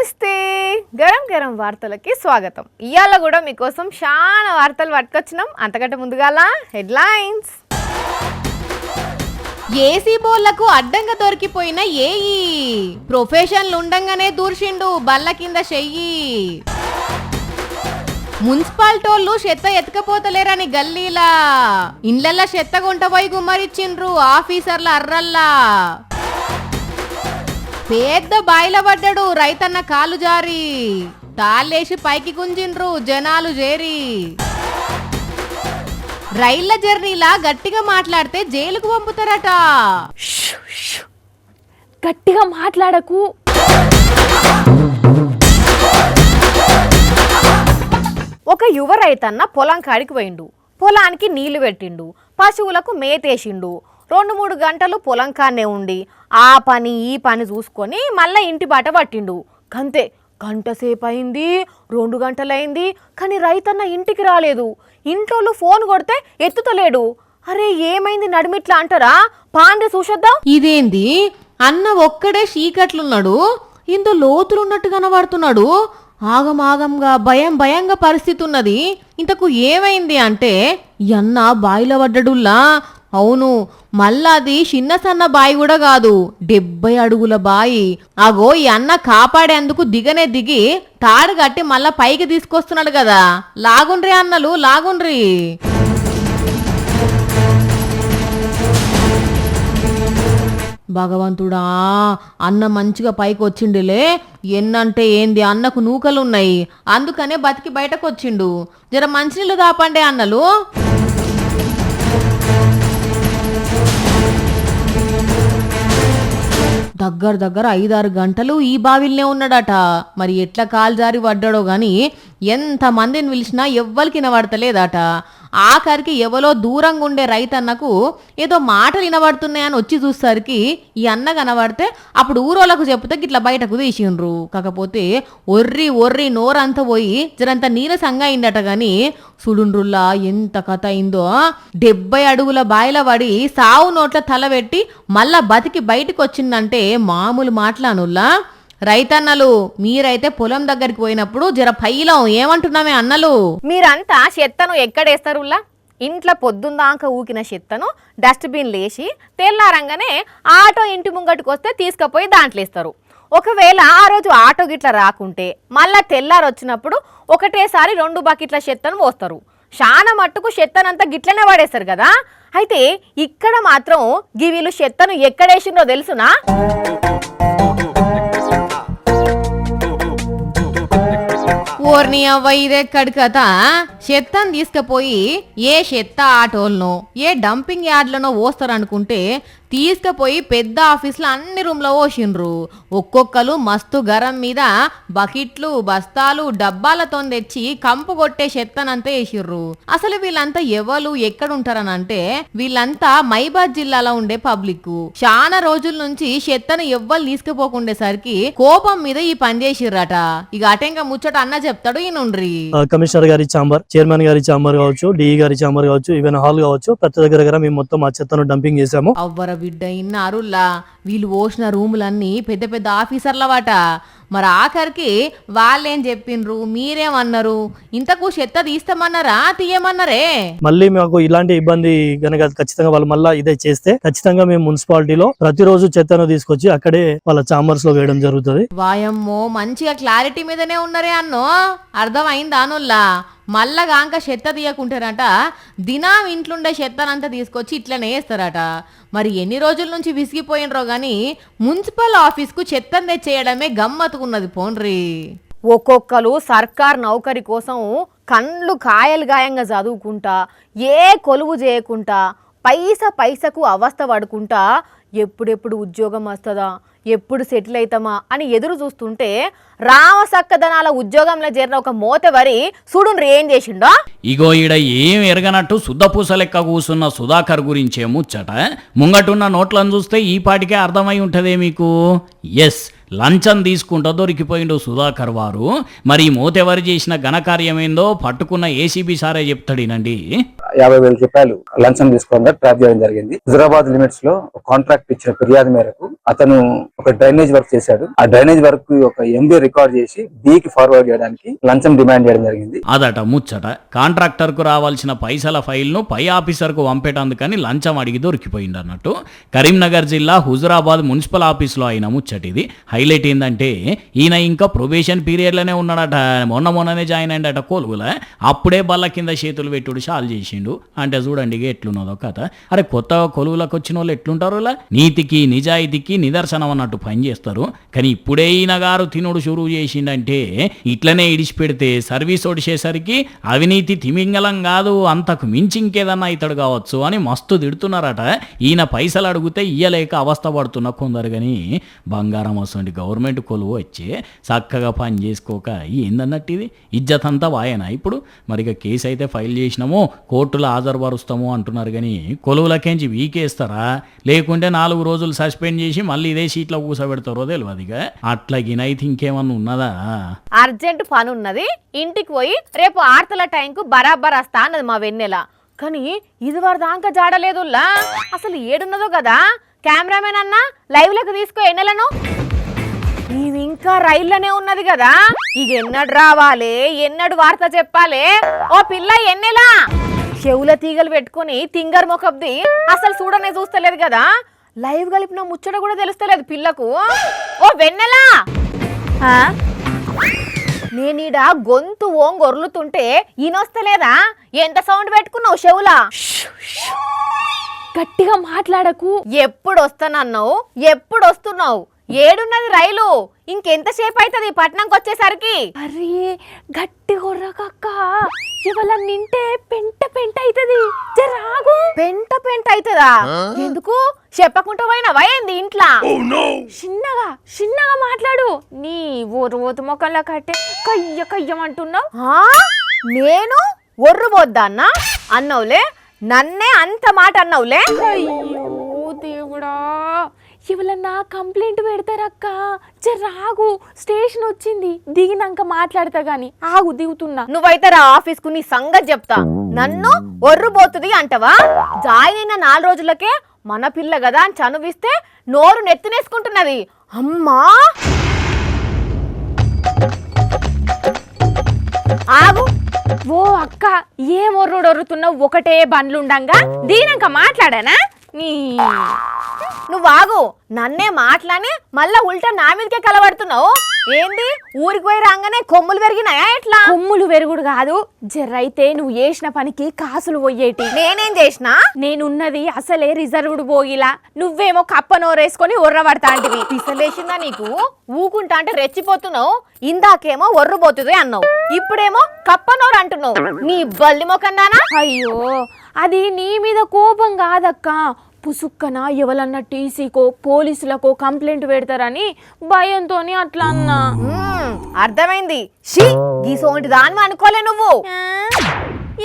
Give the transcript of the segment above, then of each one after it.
నమస్తే గరం గరం వార్తలకి స్వాగతం. ఇయాల కూడా మీకోసం చాలా వార్తలు పట్టుకొచ్చినాం. అంతకంటే ముందుగాల హెడ్లైన్స్. ఏసీ బోళ్లకు అడ్డంగా దొరికిపోయిన ఏఈ ప్రొఫెషన్లు ఉండంగానే దూర్షిండు బల్ల కింద చెయ్యి. మున్సిపాలిటోళ్ళు చెత్త ఎత్తుకపోతలేరని గల్లీలా ఇండ్లల్లా చెత్త గుంటపోయి గుమ్మరిచ్చిండ్రు ఆఫీసర్ల అర్రల్లా. పెద్ద బాయిల పడ్డాడు రైతన్న కాలు జారి తాళ్ళేసి పైకి గుంజిండ్రు జనాలు చేరి. రైళ్ల జర్నీలా గట్టిగా మాట్లాడితే జైలుకు పంపుతారట. గట్టిగా మాట్లాడకు. ఒక యువ రైతన్న పొలం కాడికి పోయిండు. పొలానికి నీళ్లు పెట్టిండు, పశువులకు మేతేసిండు. 2-3 గంటలు పొలం కాన్నే ఉండి ఆ పని ఈ పని చూసుకొని మళ్ళీ ఇంటి బాట పట్టిండు. గంతే, గంట సేపు అయింది, 2 గంటలైంది, కానీ రైతన్న ఇంటికి రాలేదు. ఇంట్లో ఫోన్ కొడితే ఎత్తుతలేడు. అరే ఏమైంది నడిమిట్లా అంటారా? పాండే చూసేద్దాం. ఇదేంది అన్న ఒక్కడే చీకట్లున్నాడు, ఇంత లోతులున్నట్టు కనబడుతున్నాడు. ఆగమాగంగా భయంగా పరిస్థితి ఉన్నది. ఇంతకు ఏమైంది అంటే ఈ అన్న బాయిలో పడ్డడుల్లా. అవును, మళ్ళా అది చిన్న సన్న బాయి కూడా కాదు, 70 అడుగుల బాయి. అగో ఈ అన్న కాపాడేందుకు దిగనే దిగి తాడు కట్టి మళ్ళా పైకి తీసుకొస్తున్నాడు కదా. లాగుండ్రి అన్నలు లాగుండ్రి. భగవంతుడా, అన్న మంచిగా పైకి వచ్చిండులే. ఎన్నంటే ఏంది, అన్నకు నూకలున్నాయి, అందుకనే బతికి బయటకు వచ్చిండు. జర మంచినీళ్ళు దాపండే అన్నలు. దగ్గర 5-6 గంటలు ఈ బావిల్నే ఉన్నాడట. మరి ఎట్లా కాలు జారి పడ్డాడో గాని ఎంత మందిని పిలిచినా ఎవ్వరికి వినబడతలేదట. ఆఖరికి ఎవలో దూరంగా ఉండే రైతన్నకు ఏదో మాటలు వినబడుతున్నాయని వచ్చి చూసేసరికి ఈ అన్న కనబడితే అప్పుడు ఊరోళ్ళకు చెప్తే ఇట్లా బయటకు తీసిండ్రు. కాకపోతే ఒర్రి నోరంతా పోయి జరంత నీరసంగా అయిందట. గాని సుడుండ్రుల్లా ఎంత కథ అయిందో. 70 అడుగుల బాయిల పడి సావు నోట్ల తల పెట్టి మళ్ళా బతికి బయటకు వచ్చిందంటే మామూలు మాట్లానుల్లా. రైతన్నలు మీరైతే పొలం దగ్గరికి పోయినప్పుడు జర పైలం ఏమంటున్నామే అన్నలు. మీరంతా చెత్తను ఎక్కడేస్తారులా? ఇంట్లో పొద్దుందాక ఊకిన చెత్తను డస్ట్బిన్ లేచి తెల్లారంగానే ఆటో ఇంటి ముంగటికి వస్తే తీసుకుపోయి దాంట్లో వేస్తారు. ఒకవేళ ఆ రోజు ఆటో గిట్ల రాకుంటే మళ్ళా తెల్లారు వచ్చినప్పుడు ఒకటేసారి 2 బకెట్ల చెత్తను పోస్తారు. చాలా మట్టుకు చెత్తనంతా గిట్లనే పడేస్తారు కదా. అయితే ఇక్కడ మాత్రం గివీలు చెత్తను ఎక్కడేసిందో తెలుసునా? ఓర్ని అవ్వ, ఇదెక్కడి కథ. చెత్తను తీసుకుపోయి ఏ చెత్త ఆటోలనో ఏ డంపింగ్ యార్డ్లనో పోస్తారనుకుంటే తీసుకుపోయి పెద్ద ఆఫీసులో అన్ని రూమ్లో పోసిండ్రు. ఒక్కొక్కరు మస్తు గరం మీద బకెట్లు బస్తాలు డబ్బాలతో తెచ్చి కంపు కొట్టే చెత్తనంతా వేసిర్రు. అసలు వీళ్ళంతా ఎవరు ఎక్కడుంటారనంటే వీళ్ళంతా మైబాద్ జిల్లాలో ఉండే పబ్లిక్. చాలా రోజుల నుంచి చెత్తను ఎవ్వరు తీసుకుపోకుండేసరికి కోపం మీద ఈ పని చేసిర్రట. ఇక అటెంగా ముచ్చట అన్న చెప్తాడు ఈనుండ్రి. కమిషనర్ గారి ఛాంబర్, చైర్మన్ గారి ఛాంబర్ కావచ్చు, డిఈ గారి ఛాంబర్ కావచ్చు, ఈవెన్ హాల్ కావచ్చు, ప్రతి దగ్గర మేము మొత్తం ఆ చెత్తను డంపింగ్ చేసాము. అవ్వర బిడ్డ ఇన్నారుల్లా, వీళ్ళు పోసిన రూములన్నీ పెద్ద పెద్ద ఆఫీసర్ల వాట. మరి ఆఖరికి వాళ్ళేం చెప్పిండ్రు, మీరేమన్నారు? ఇంతకు చెత్త తీస్తామన్నారా తీయమన్నారే? మళ్ళీ మాకు ఇలాంటి ఇబ్బంది గనక ఖచ్చితంగా వాళ్ళు మళ్ళీ ఇదే చేస్తే ఖచ్చితంగా మేము మున్సిపాలిటీలో ప్రతిరోజు చెత్తను తీసుకొచ్చి అక్కడే వాళ్ళ ఛాంబర్స్ లో వేయడం జరుగుతుంది. వాయమ్మో, మంచిగా క్లారిటీ మీదనే ఉన్నారే అన్నో. అర్థమైంది అనుల్లా. మళ్ళగాంక చెత్త తీయకుంటారట, దినం ఇంట్లుండే చెత్తనంతా తీసుకొచ్చి ఇట్లనే వేస్తారట. మరి ఎన్ని రోజుల నుంచి విసిగిపోయినరో గాని మున్సిపల్ ఆఫీస్కు చెత్తను తెచ్చేయడమే గమ్మత్తుకున్నది పోన్రి. ఒక్కొక్కరు సర్కార్ నౌకరి కోసం కండ్లు కాయలు గాయంగా చదువుకుంటా, ఏ కొలువు చేయకుండా, పైసకు అవస్థ పడుకుంటా ఎప్పుడెప్పుడు ఉద్యోగం వస్తుందా, ఎప్పుడు సెటిల్ అవుతామా అని ఎదురు చూస్తుంటే రామసక్కదనాల ఉద్యోగంలో చేరిన ఒక మోతెవరి చూడుండ్రి ఏం చేసిండో. ఇగో ఈడ ఏం ఎరగనట్టు శుద్ధపూస లెక్క కూసున్న సుధాకర్ గురించే ముచ్చట. ముంగటున్న నోట్లను చూస్తే ఈ పాటికే అర్థమై ఉంటదే మీకు. ఎస్, లంచం తీసుకుంటూ దొరికిపోయిండు సుధాకర్ వారు. మరి మోతెవరు చేసిన ఘనకార్యమేందో పట్టుకున్న ఏసీబీ సారే చెప్తాడినండి. 50,000 రూపాయలు లంచం తీసుకోవడం ట్రాప్ చేయడం జరిగింది. హుజరాబాద్ లిమిట్స్ లో కాంట్రాక్ట్ ఇచ్చిన ఫిర్యాదు మేరకు అతను ఒక డ్రైనేజ్ వర్క్ చేశాడు. ఆ డ్రైనేజ్ వర్క్ ఒక ఎంబీ రికార్డ్ చేసి బీకి ఫార్వర్డ్ చేయడానికి లంచం డిమాండ్ చేయడం జరిగింది. అదట ముచ్చట. కాంట్రాక్టర్కు రావాల్సిన పైసల ఫైల్ను పై ఆఫీసర్కు పంపేటందుకని లంచం అడిగి దొరికిపోయింది అన్నట్టు. కరీంనగర్ జిల్లా హుజురాబాద్ మున్సిపల్ ఆఫీస్లో అయిన ముచ్చట ఇది. హైలైట్ ఏంటంటే ఈయన ఇంకా ప్రొబేషన్ పీరియడ్లోనే ఉన్నాడట. మొన్ననే జాయిన్ అయ్యాడట కొలువుల. అప్పుడే బల్ల కింద చేతులు పెట్టుడు చాలు చేసిండు. అంటే చూడండి ఇక ఎట్లున్నదో కథ. అరే కొత్తగా కొలువులకు వచ్చిన వాళ్ళు ఎట్లుంటారు? నీతికి నిజాయితీకి నిదర్శనం అన్నట్టు పని చేస్తారు. కానీ ఇప్పుడే ఈయన గారు తినుడు షురువు చేసిండంటే ఇట్లనే ఇడిచిపెడితే సర్వీస్ ఒడిచేసరికి అవినీతి తిమింగలం కాదు, అంతకు మించి ఇంకేదన్నా ఇతడు కావచ్చు అని మస్తు తిడుతున్నారట. ఈయన పైసలు అడిగితే ఇయ్యలేక అవస్థ పడుతున్న కొందరు. కానీ బంగారం వస్తుంది గవర్నమెంట్ కొలువు వచ్చి చక్కగా పని చేసుకోక ఏందన్నట్టు ఇది ఇజ్జత్ అంతా వాయనా ఇప్పుడు. మరిగా కేసు అయితే ఫైల్ చేసినాము, కోర్టులో హాజరుపరుస్తాము అంటున్నారు. కానీ కొలువులకేంచి వీకేస్తారా లేకుంటే 4 రోజులు సస్పెండ్ చేసి మళ్ళీ ఇదే సీట్లో కూసబెడతారో తెలియదుగా. అట్లా గినైతే ఇంకేమన్నా ఉన్నదా? అర్జెంట్ పని ఉన్నది, ఇంటికి పోయి రేపు ఆర్తల టైంకు బరాబర్ వస్తా అన్నది మా వెన్నెల. కానీ ఇది వరదాకా జాడలేదుల్లా. అసలు ఏడున్నదో కదా. కెమెరామెన్ అన్నా లైవ్ లకు తీసుకో ఎన్నెలను. ఇది ఇంకా రైల్లోనే ఉన్నది కదా. ఇక ఎన్నడు రావాలి, ఎన్నడు వార్త చెప్పాలి. ఓ పిల్ల ఎన్నెలా చెవుల తీగలు పెట్టుకుని తింగర్ మొకబ్ది అసలు చూడనే చూస్తలేదు కదా. లైవ్ కలిపిన ముచ్చట కూడా తెలుస్తలేదు పిల్లకు. ఓ వెన్నెలా, నేనీడ గొంతు ఓంగొర్లుతుంటే ఈనొస్తలేదా? ఎంత సౌండ్ పెట్టుకున్నావు చెవులా? గట్టిగా మాట్లాడకు. ఎప్పుడు వస్తానన్నావు, ఎప్పుడు వస్తున్నావు? ఏడున్నది రైలు? ఇంకెంతసేపు అవుతుంది పట్నంకి వచ్చేసరికి? అరే గట్టి కొర్రకక్క, ఇవాళ నింటే పెంట పెంట అవుతుంది. జరాగు. పెంట పెంట అవుతుందా? ఎందుకు చెప్పకుండా పోయినావా ఏంది ఇంట్లో? చిన్నగా చిన్నగా మాట్లాడు. నీ ఓరు మొక్కల్లా కట్టే కయ్య కయ్యమంటున్నావు. నేను ఒర్రు పోద్దాన్నా అన్నావులే, నన్నే అంత మాట అన్నావులే. అయ్యో దేవుడా, ఇవాళ నా కంప్లైంట్ పెడతారక్క. జరాగు, స్టేషన్ వచ్చింది, దిగినాక మాట్లాడతా గాని. ఆగు, దిగుతున్నా. నువ్వైతే రా ఆఫీస్కు, నీ సంగతి చెప్తా. నన్ను ఒర్రుబోతుంది అంటవా? జాయిన్ అయిన 4 రోజులకే మన పిల్ల కదా అని చనువిస్తే నోరు నెత్తినేసుకుంటున్నది. అమ్మా ఆగు. ఓ అక్క, ఏం ఒర్రుతున్నావు? ఒకటే బండ్లుండంగా దీనాక మాట్లాడానా? నువ్వు ఆగు. నన్నే మాట్లాడి మళ్ళా ఉల్టా నా మీదకే కలబడుతున్నావు ఏంది? ఊరికి పోయి రాగానే కొమ్ములు పెరిగినాయా ఎట్లా? కొమ్ములు పెరుగుడు కాదు, జర్రైతే నువ్వు చేసిన పనికి కాసులు పోయేటి. నేనేం చేసినా? నేనున్నది అసలే రిజర్వ్డ్ పోగిలా, నువ్వేమో కప్ప నోరేసుకొని ఒర్రబడతాంటివి. పిసలేసిందా నీకు? ఊకుంటా అంటే రెచ్చిపోతున్నావు. ఇందాకేమో ఒర్రుబోతుంది అన్నావు, ఇప్పుడేమో కప్పనోరు అంటున్నావు. నీ బల్లి మొకందానా? అయ్యో, అది నీ మీద కోపం కాదక్క. పుసుక్కన ఎవరన్నా టీసీకో పోలీసులకో కంప్లైంట్ పెడతారని భయంతో అట్లా అన్నా. అర్థమైంది. షీ, గీసోంటి దాన్ని అనుకోలే నువ్వు.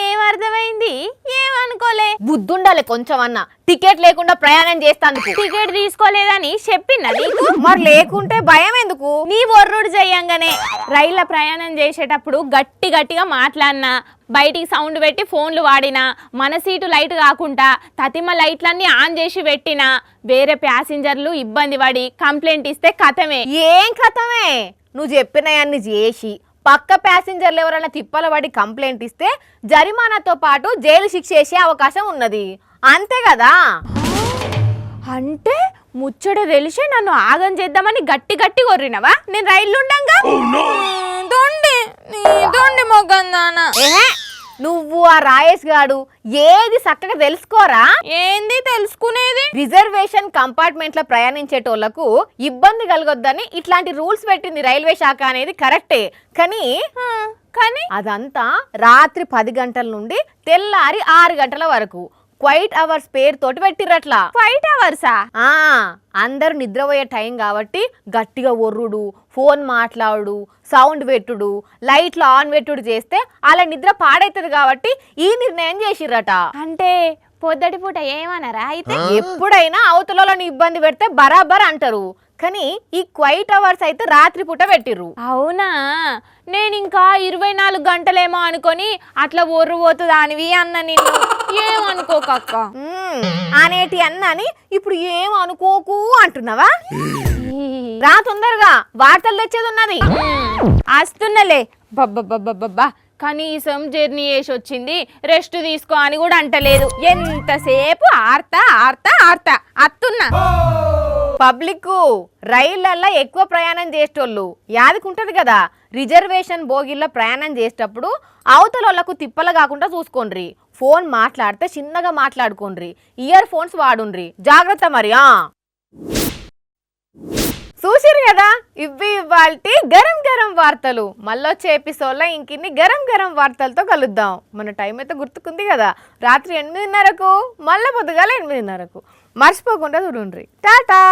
ఏమర్థమైంది? ఏమనుకోలే. బుద్ధుండాలి కొంచెం అన్నా. టికెట్ లేకుండా ప్రయాణం చేస్తాను. టికెట్ తీసుకోలేదని చెప్పినా నీకు? మరి లేకుంటే భయం ఎందుకు? నీ ఒర్రుడు చెయ్యంగానే రైళ్ళ ప్రయాణం చేసేటప్పుడు గట్టిగా మాట్లాడినా, బయటికి సౌండ్ పెట్టి ఫోన్లు వాడినా, మన సీటు లైట్ కాకుండా తతిమ లైట్లన్నీ ఆన్ చేసి పెట్టినా, వేరే ప్యాసింజర్లు ఇబ్బంది పడి కంప్లైంట్ ఇస్తే కథమే. ఏం కథమే? నువ్వు చెప్పినవన్నీ చేసి పక్క ప్యాసింజర్లు ఎవరైనా తిప్పల పడి కంప్లైంట్ ఇస్తే జరిమానాతో పాటు జైలు శిక్ష వేసే అవకాశం ఉన్నది, అంతే కదా? అంటే ముచ్చట తెలిసి నన్ను ఆగం చేద్దామని గట్టి కొర్రినవా? నేను రైళ్ళు ఉండంగా దొండి మొగ్గందానా. నువ్వు ఆ రాయేష్ గాడు ఏది చక్కగా తెలుసుకోరా? ఏంది తెలుసుకునేది? రిజర్వేషన్ కంపార్ట్మెంట్ లో ప్రయాణించేటోళ్లకు ఇబ్బంది కలగొద్దని ఇట్లాంటి రూల్స్ పెట్టింది రైల్వే శాఖ అనేది కరెక్టే. కానీ అదంతా రాత్రి 10 గంటల నుండి తెల్లారి 6 గంటల వరకు క్వైట్ అవర్స్ పేరుతోటి పెట్టిరట్లా. క్వైట్ అవర్సా? అందరు నిద్రపోయే టైం కాబట్టి గట్టిగా ఒర్రుడు, ఫోన్ మాట్లాడు, సౌండ్ పెట్టుడు, లైట్లు ఆన్ పెట్టుడు చేస్తే అలా నిద్ర పాడైతుంది కాబట్టి ఈ నిర్ణయం చేసిర్రట. అంటే పొద్దటి పూట ఏమన్నారా? అయితే ఎప్పుడైనా అవతలని ఇబ్బంది పెడితే బరాబర్ అంటారు. కానీ ఈ క్వైట్ అవర్స్ అయితే రాత్రి పూట పెట్టిర్రు. అవునా, నేను ఇంకా 24 గంటలేమో అనుకొని అట్లా ఒర్రు పోతుందానివి అన్న నిన్ను. ఏమనుకోకక్క. అనేటి అన్నని ఇప్పుడు ఏం అనుకోకు అంటున్నావా? రా తొందరగా, వార్తలు తెచ్చేది ఉన్నది. వస్తున్నలే. బబ్బబ్బబ్బబ్బా, కనీసం జర్నీ చేసి వచ్చింది, రెస్ట్ తీసుకో అని కూడా అంటలేదు. ఎంతసేపు ఆర్తా ఆర్తా ఆర్తా అత్తున్నా. పబ్లిక్ రైళ్లల్లో ఎక్కువ ప్రయాణం చేసేటోళ్ళు యాదకుంటది కదా, రిజర్వేషన్ బోగిల్లో ప్రయాణం చేసేటప్పుడు అవతలకు తిప్పలు కాకుండా చూసుకోండ్రి. ఫోన్ మాట్లాడితే చిన్నగా మాట్లాడుకోండ్రి, ఇయర్ ఫోన్స్ వాడుండ్రి, జాగ్రత్త మరి. చూసిరు కదా, ఇవాల్టి గరం గరం వార్తలు. మళ్ళొచ్చే ఎపిసోడ్లో ఇంకిన్ని గరం గరం వార్తలతో కలుద్దాం. మన టైం అయితే గుర్తుకుంది కదా, రాత్రి 8:30కు, మళ్ళీ పొద్దుగాల 8:30కు. మర్చిపోకుండా చూడండి. టాటా.